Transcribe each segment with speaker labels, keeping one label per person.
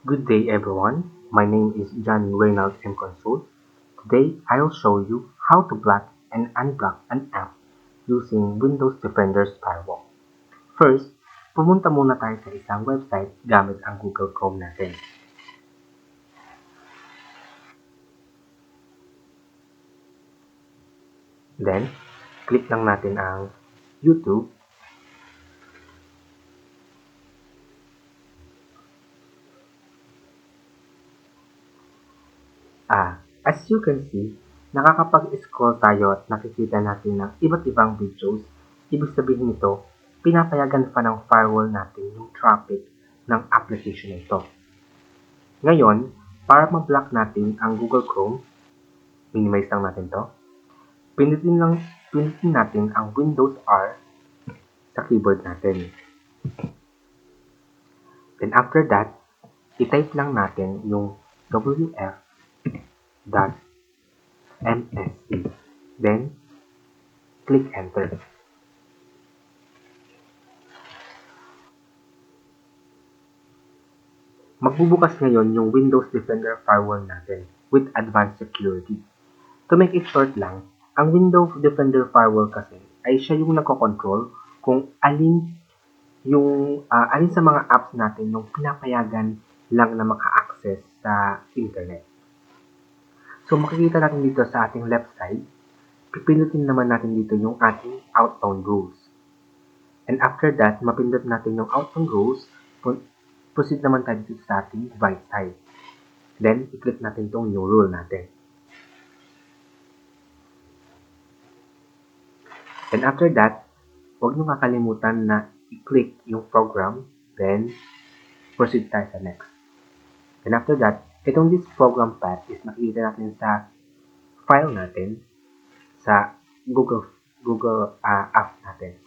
Speaker 1: Good day everyone, my name is John Reynolds M. Consul. Today I'll show you how to block and unblock an app using Windows Defender's Firewall. First, pumunta muna tayo sa isang website gamit ang Google Chrome natin. Then, click lang natin ang YouTube. As you can see, nakakapag-scroll tayo at nakikita natin ng iba't ibang videos. Ibig sabihin nito, pinapayagan pa ng firewall natin yung traffic ng application nito. Ngayon, para ma-block natin ang Google Chrome, minimize lang natin to. Pindutin natin ang Windows R sa keyboard natin. Then after that, i-type lang natin yung wf.msc. Then, click enter. Magbubukas ngayon yung Windows Defender Firewall natin with advanced security. To make it short lang, ang Windows Defender Firewall kasi ay siya yung nagko-control kung alin sa mga apps natin yung pinapayagan lang na maka-access sa internet. So makikita natin dito sa ating left side, pipindutin naman natin dito yung ating outbound rules. And after that, mapindot natin yung outbound rules, proceed naman tayo dito sa ating right side. Then, i-click natin itong new rule natin. Then after that, huwag nyo kakalimutan na i-click yung program, then proceed tayo sa next. Then after that, itong this program path is makikita natin sa file natin sa Google app natin.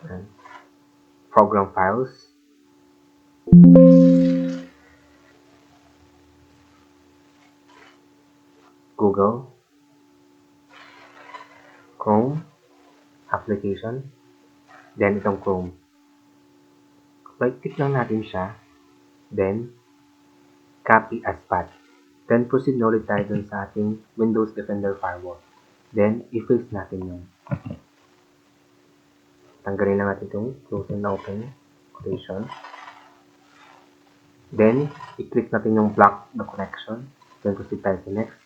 Speaker 1: And program files, Google, Chrome, application, then itong Chrome. Right-click lang natin siya, then copy as path. Then proceed na ulit tayo dun sa ating Windows Defender Firewall. Then, i-fix natin yun. Tanggalin lang natin itong close and open quotation. Then, i-click natin yung block the connection. Then, proceed tayo sa next.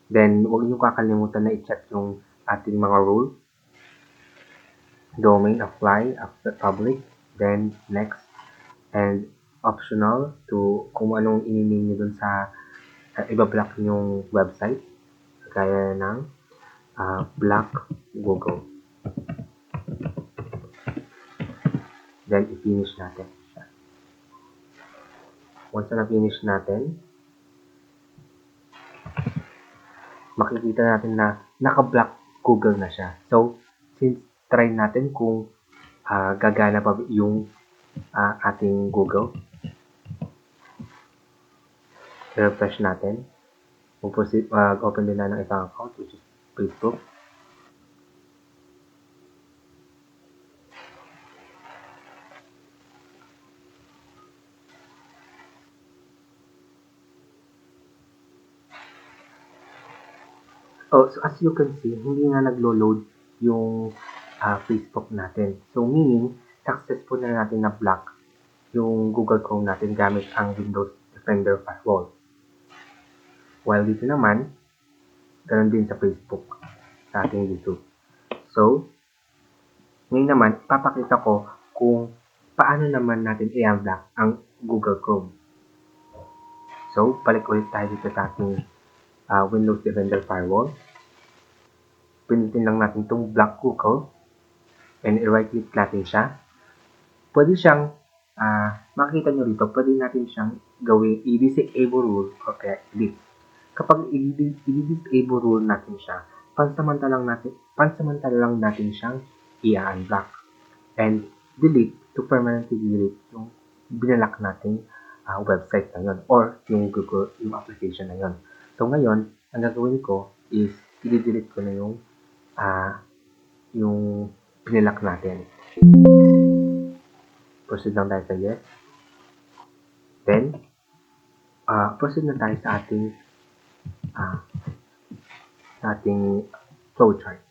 Speaker 1: Then, huwag nyo kakalimutan na i-check yung ating mga rule. Domain, apply, after public. Then, next. And, optional to kung anong ininame nyo dun sa iba-block yung website. Kaya ng block Google. Then, i-finish natin siya. Once na finish natin, makikita natin na naka-block Google na siya. So, since try natin kung gagana pa yung ating Google. I-refresh natin. Open din na ng isang account, which is Facebook. So as you can see, hindi na naglo-load yung Facebook natin. So meaning, successful na natin na-block yung Google Chrome natin gamit ang Windows Defender Firewall. While dito naman, ganoon din sa Facebook, sa ating YouTube. So, ngayon naman, papakita ko kung paano naman natin i-unblock ang Google Chrome. So, balik ulit tayo dito sa ating Windows Defender Firewall. Pindutin lang natin itong block Google and i-right-click natin siya. Pwede siyang, makikita nyo rito, pwede natin siyang gawin i-disable rule or kaya delete. Kapag i-disable rule natin siya, pansamantala lang natin siyang i-unblock and delete to permanently delete yung binalock nating website na yun or yung Google, yung application na yun. So ngayon, ang gagawin ko is i-delete ko na yung binalock natin. Proceed lang tayo sa yes. Then, proceed na tayo uh, sa ating flowchart.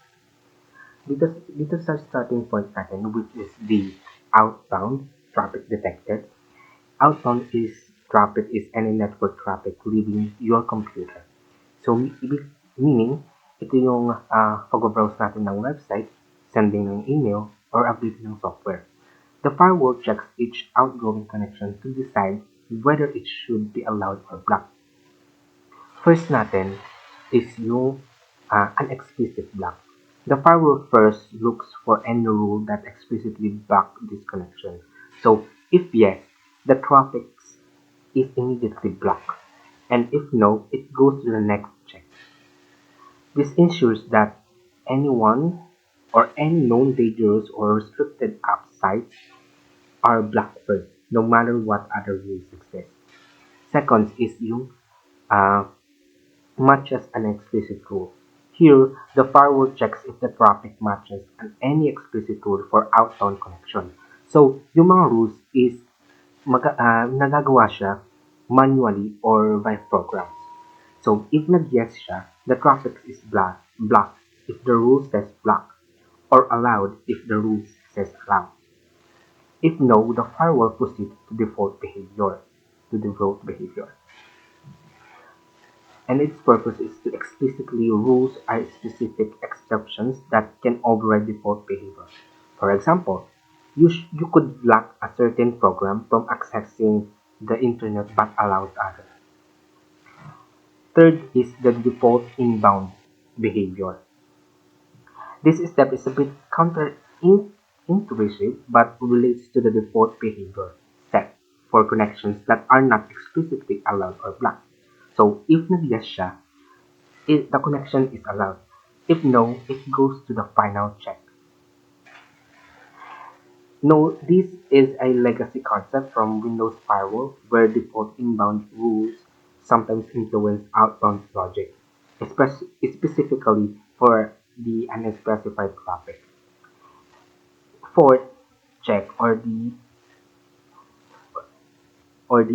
Speaker 1: Dito sa starting point natin, which is the outbound traffic detected. Outbound traffic is any network traffic leaving your computer. So, meaning, ito yung pag-browse natin ng website, sending ng email, or updating ng software. The firewall checks each outgoing connection to decide whether it should be allowed or blocked. First natin is yung unexplicit block. The firewall first looks for any rule that explicitly block this connection. So, if yes, the traffic is immediately blocked, and if no, it goes to the next check. This ensures that anyone or any known dangerous or restricted app sites are blocked first, no matter what other rules exist. Second is yung uh, matches an explicit rule. Here, the firewall checks if the traffic matches any explicit rule for outbound connection. So, yung mga rules is nagagawa siya manually or by programs. So, if nag-yes siya, the traffic is blocked if the rule says block, or allowed if the rule says allow. If no, the firewall proceeds to default behavior. And its purpose is to explicitly rules are specific exceptions that can override default behavior. For example, you could block a certain program from accessing the internet but allows others. Third is the default inbound behavior. This step is a bit counterintuitive but relates to the default behavior set for connections that are not explicitly allowed or blocked. So if nag-yes siya, the connection is allowed. If no, it goes to the final check. No, this is a legacy concept from Windows Firewall where default inbound rules sometimes influence outbound logic, specifically for the unspecified traffic. Fourth, check or the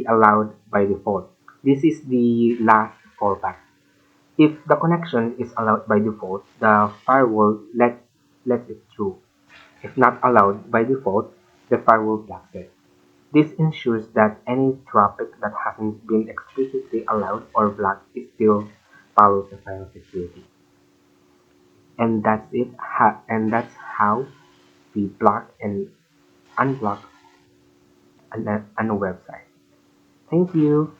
Speaker 1: allowed by default. This is the last fallback. If the connection is allowed by default, the firewall lets it through. If not allowed by default, the firewall blocks it. This ensures that any traffic that hasn't been explicitly allowed or blocked is still follows the file security. And that's it. And that's how we block and unblock a website. Thank you.